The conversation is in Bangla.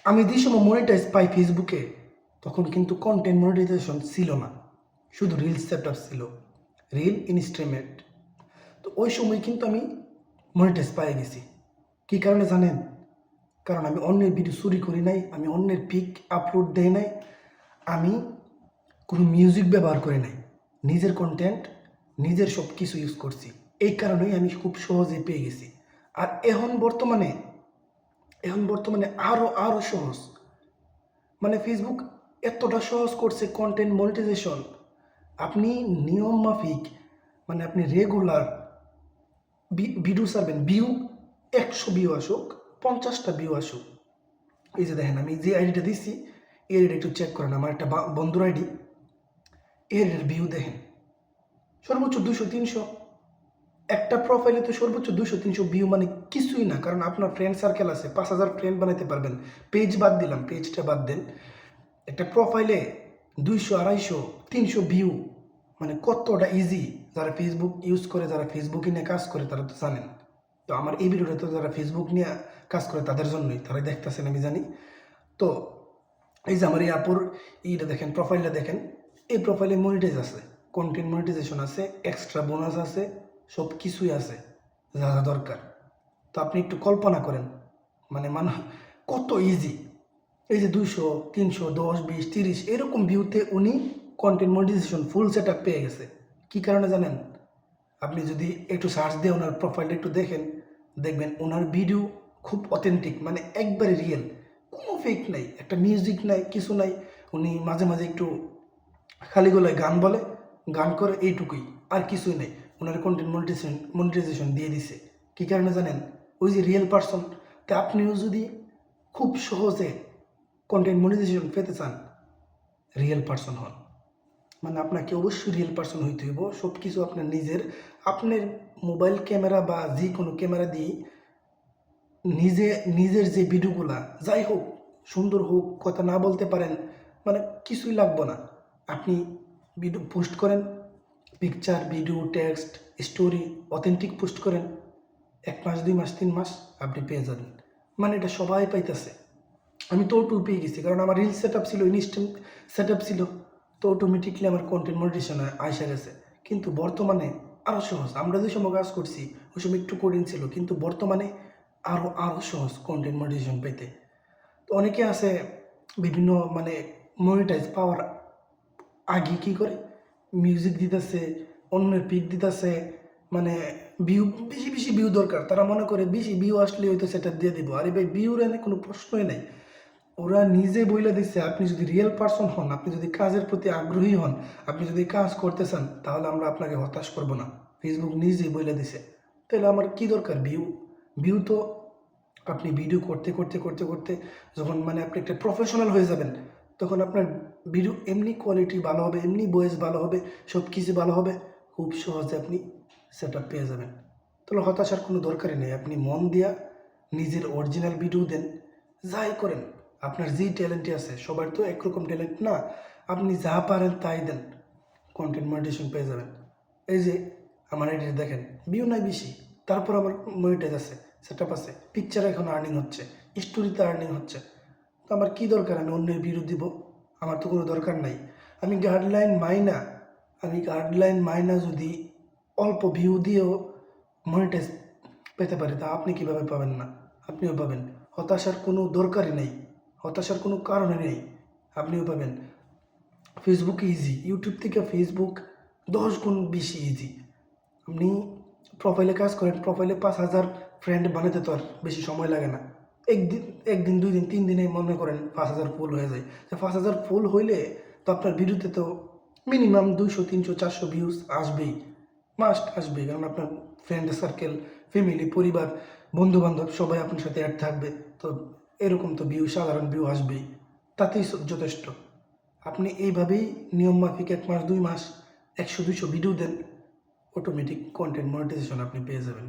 আমি যে সময় মনিটাইজ পাই ফেসবুকে, তখন কিন্তু কন্টেন্ট মনিটাইজেশন ছিল না, শুধু রিলস সেট আপ ছিল, রিল ইনস্ট্রিমেন্ট। তো ওই সময় কিন্তু আমি মনিটাইজ পাই গেছি। কী কারণে জানেন? কারণ আমি অন্যের ভিডিও চুরি করি নাই, আমি অন্যের পিক আপলোড দেই নাই, আমি কোনো মিউজিক ব্যবহার করি নাই, নিজের কন্টেন্ট নিজের সব কিছু ইউজ করছি। এই কারণেই আমি খুব সহজে পেয়ে গেছি। আর এখন বর্তমানে আরও সহজ। মানে ফেসবুক এতটা সহজ করছে কন্টেন্ট মনিটাইজেশন। আপনি নিয়ম মাফিক, মানে আপনি রেগুলার ভিডিও ছাড়বেন, ভিউ 100 ভিউ আসুক, 50টা ভিউ আসুক। এই যে দেখেন আমি যে আইডিটা দিচ্ছি, এই আইডিটা একটু চেক করেন, আমার একটা বন্ধুর আইডি, এর ভিউ দেখেন সর্বোচ্চ 200-300। একটা প্রোফাইলে তো সর্বোচ্চ 200-300 ভিউ মানে কিছুই না। কারণ আপনার ফ্রেন্ড সার্কেল আছে, 5000 ফ্রেন্ড বানাইতে পারবেন। পেজ বাদ দিলাম, পেজটা বাদ দেন, একটা প্রোফাইলে 200-250-300 ভিউ মানে কতটা ইজি। যারা ফেসবুক ইউজ করে, যারা ফেসবুকে নিয়ে কাজ করে, তারা তো জানেন। তো আমার এই ভিডিওটা তো যারা ফেসবুক নিয়ে কাজ করে তাদের জন্যই, তারাই দেখতেছেন আমি জানি। তো এই যে আমার এই আপুর এইটা দেখেন, প্রোফাইলটা দেখেন, এই প্রোফাইলে মনিটাইজ আছে, কন্টেন্ট মনিটাইজেশন আছে, এক্সট্রা বোনাস আছে, সব কিছুই আছে যা যা দরকার। তো আপনি একটু কল্পনা করেন, মানে কত ইজি। এই যে 200-300-10-20-30 এরকম ভিউতে উনি content monetization full set up পেয়ে গেছে। কী কারণে জানেন? আপনি যদি একটু সার্চ দিয়ে ওনার প্রোফাইলটা একটু দেখেন, দেখবেন ওনার ভিডিও খুব অথেন্টিক, মানে একবারে রিয়েল, কোনো ফেক নাই, একটা মিউজিক নাই, কিছু নাই। উনি মাঝে মাঝে একটু খালি গলায় গান বলে, গান করে, এইটুকুই, আর কিছুই নেই। ওনার কন্টেন্ট মনিটাইজেশন দিয়ে দিছে। কী কারণে জানেন? ওই যে রিয়েল পারসন। তা আপনিও যদি খুব সহজে কন্টেন্ট মনিটাইজেশন পেতে চান, রিয়েল পারসন হন। মানে আপনাকে অবশ্যই রিয়েল পারসন হইতে হইব। সব কিছু আপনার আপনার মোবাইল ক্যামেরা বা যে কোনো ক্যামেরা দিয়ে নিজের যে ভিডিওগুলা যাই হোক, সুন্দর হোক, কথা না বলতে পারেন, মানে কিছুই লাগবে না। আপনি ভিডিও পোস্ট করেন, picture, video, text, story authentic post করেন, 1 মাস, 2 মাস, 3 মাস আপনি পেয়ে যাবেন। মানে এটা সবাই পাইতেছে। আমি তো ওটু পেয়ে গেছি, কারণ আমার রিল সেট আপ ছিল, ইনস্ট্যান্ট সেট আপ ছিল। তো অটোমেটিকলি আমার কন্টেন্ট মনিটাইজেশন আইসা গেছে। কিন্তু বর্তমানে আরও সহজ। আমরা যে সময় কাজ করছি ওই সময় একটু কঠিন ছিল, কিন্তু বর্তমানে আরও সহজ কন্টেন্ট মনিটাইজেশন পেতে। তো অনেকে আছে বিভিন্ন মানে মনিটাইজ পাওয়ার আগে কী করে, মিউজিক দিতেছে, অন্যের পিক দিতেছে, মানে ভিউ, বেশি বেশি ভিউ দরকার। তারা মনে করে বেশি ভিউ আসলে হয়তো সেটা দিয়ে দিব। আরে ভাই, ভিউর এনে কোনো প্রশ্নই নাই। ওরা নিজে বইলে দিচ্ছে, আপনি যদি রিয়েল পারসন হন, আপনি যদি কাজের প্রতি আগ্রহী হন, আপনি যদি কাজ করতে চান, তাহলে আমরা আপনাকে হতাশ করব না। ফেসবুক নিজেই বইলে দিছে। তাহলে আমার কি দরকার ভিউ? ভিউ তো আপনি ভিডিও করতে করতে করতে করতে যখন মানে আপনি একটা প্রফেশনাল হয়ে যাবেন, তখন আপনার ভিডিও এমনি কোয়ালিটি ভালো হবে, এমনি ভয়েস ভালো হবে, সব কিছু ভালো হবে, খুব সহজে আপনি সেট আপ পেয়ে যাবেন। তাহলে হতাশার কোনো দরকারই নেই। আপনি মন দিয়া নিজের অরিজিনাল ভিডিও দেন, যাই করেন। আপনার যেই ট্যালেন্টই আছে, সবার তো একরকম ট্যালেন্ট না, আপনি যা পারেন তাই দেন, কন্টেন্ট মনিটাইজেশন পেয়ে যাবেন। এই যে আমার এটি দেখেন, ভিউ নাই বেশি, তারপর আমার মনিটাইজ আছে, সেট আপ আছে, পিকচার এখন আর্নিং হচ্ছে, স্টোরিতে আর্নিং হচ্ছে। তো আমার কী দরকার আমি অন্যের ভিডিও দিব? আমার তো কোনো দরকার নাই। আমি গাইডলাইন মাইনা যদি অল্প ভিউ দিয়েও মনিটাইজ পেতে পারি, তা আপনি কীভাবে পাবেন না? আপনিও পাবেন। হতাশার কোনো দরকারই নেই, হতাশার কোনো কারণই নেই, আপনিও পাবেন। ফেসবুক ইজি, ইউটিউব থেকে ফেসবুক 10 গুণ বেশি ইজি। আপনি প্রোফাইলে কাজ করেন, প্রোফাইলে 5000 ফ্রেন্ড বানাতে তো আর বেশি সময় লাগে না। একদিন 2 দিন 3 দিনে মনে করেন 5000 ফুল হয়ে যায়। তো 5000 ফুল হইলে তো আপনার ভিডিওতে তো মিনিমাম 200-300-400 ভিউজ আসবেই, মাস্ট আসবেই। কারণ আপনার ফ্রেন্ড সার্কেল, ফ্যামিলি, পরিবার, বন্ধুবান্ধব সবাই আপনার সাথে অ্যাড থাকবে। তো এরকম তো ভিউ, সাধারণ ভিউ আসবেই, তাতেই যথেষ্ট। আপনি এইভাবেই নিয়মমাফিক 1 মাস 2 মাস 100-200 ভিডিও দেন, অটোমেটিক কন্টেন্ট মনিটাইজেশন আপনি পেয়ে যাবেন।